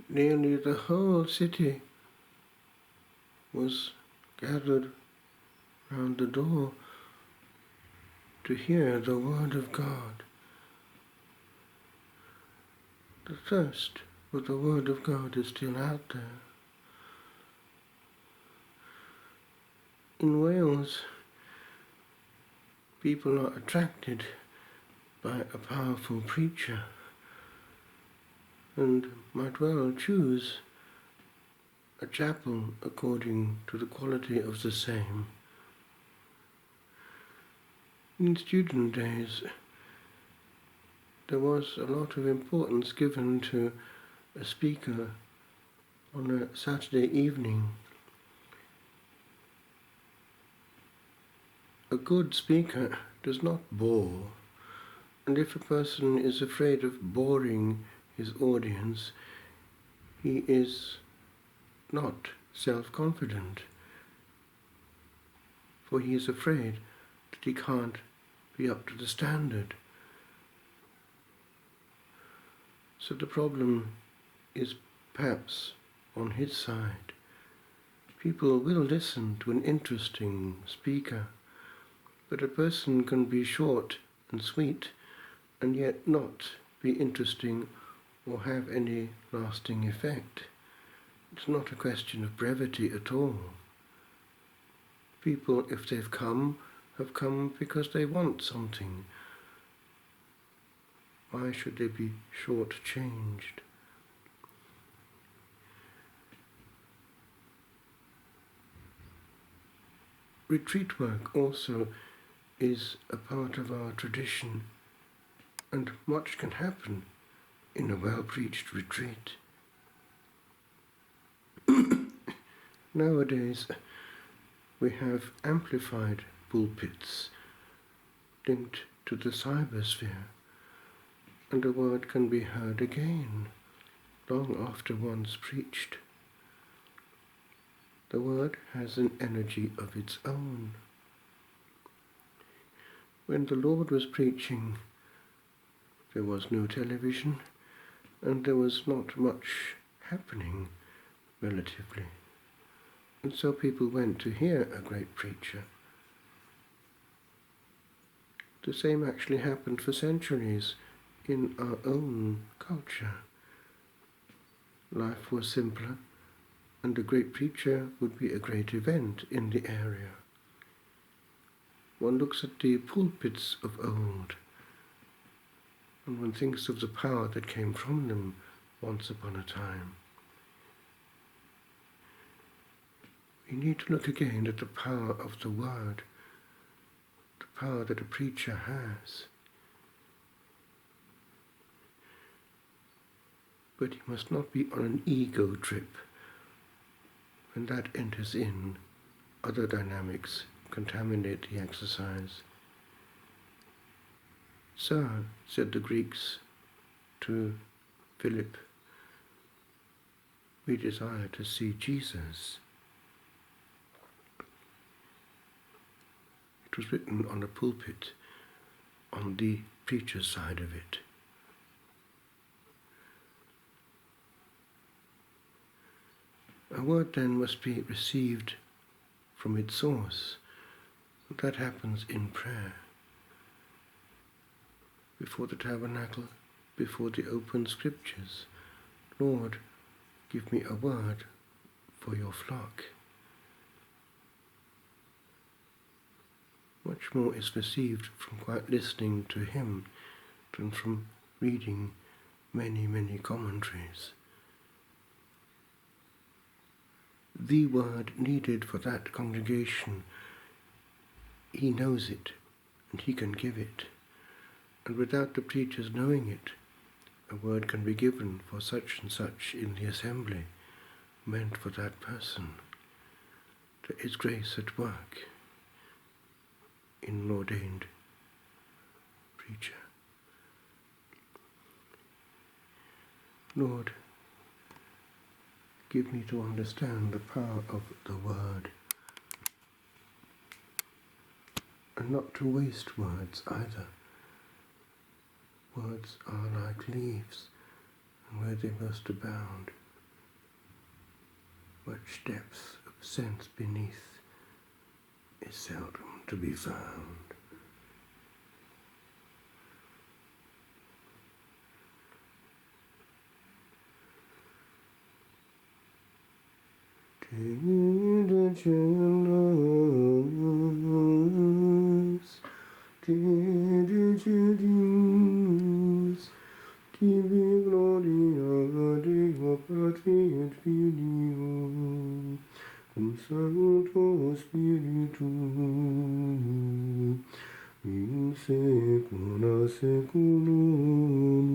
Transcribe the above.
nearly the whole city was gathered round the door to hear the word of God. The thirst for the word of God is still out there. In Wales, people are attracted by a powerful preacher and might well choose a chapel according to the quality of the same. In student days, there was a lot of importance given to a speaker on a Saturday evening. A good speaker does not bore, and if a person is afraid of boring his audience, he is not self-confident, for he is afraid that he can't be up to the standard. So the problem is perhaps on his side. People will listen to an interesting speaker, but a person can be short and sweet and yet not be interesting or have any lasting effect. It's not a question of brevity at all. People, if they've come, have come because they want something. Why should they be short-changed? Retreat work also is a part of our tradition, and much can happen in a well-preached retreat. Nowadays, we have amplified pulpits linked to the cybersphere, and a word can be heard again, long after once preached. The word has an energy of its own. When the Lord was preaching, there was no television, and there was not much happening, relatively. And so people went to hear a great preacher. The same actually happened for centuries in our own culture. Life was simpler, and a great preacher would be a great event in the area. One looks at the pulpits of old, and one thinks of the power that came from them once upon a time. We need to look again at the power of the word, the power that a preacher has. But he must not be on an ego trip. When that enters in, other dynamics contaminate the exercise. Sir, said the Greeks to Philip, we desire to see Jesus. It was written on a pulpit, on the preacher's side of it. A word then must be received from its source. That happens in prayer. Before the tabernacle, before the open scriptures, Lord, give me a word for your flock. Much more is received from quite listening to him than from reading many, many commentaries. The word needed for that congregation, he knows it, and he can give it. And without the preachers knowing it, a word can be given for such and such in the assembly, meant for that person. There is grace at work in an ordained preacher. Lord, give me to understand the power of the word, and not to waste words either. Words are like leaves, and where they must abound, Such depth of sense beneath is seldom to be found. To the jealous, to the jealous, tibi gloria Deo Patri et Filio, cum Sancto Spiritu, in saecula saeculorum.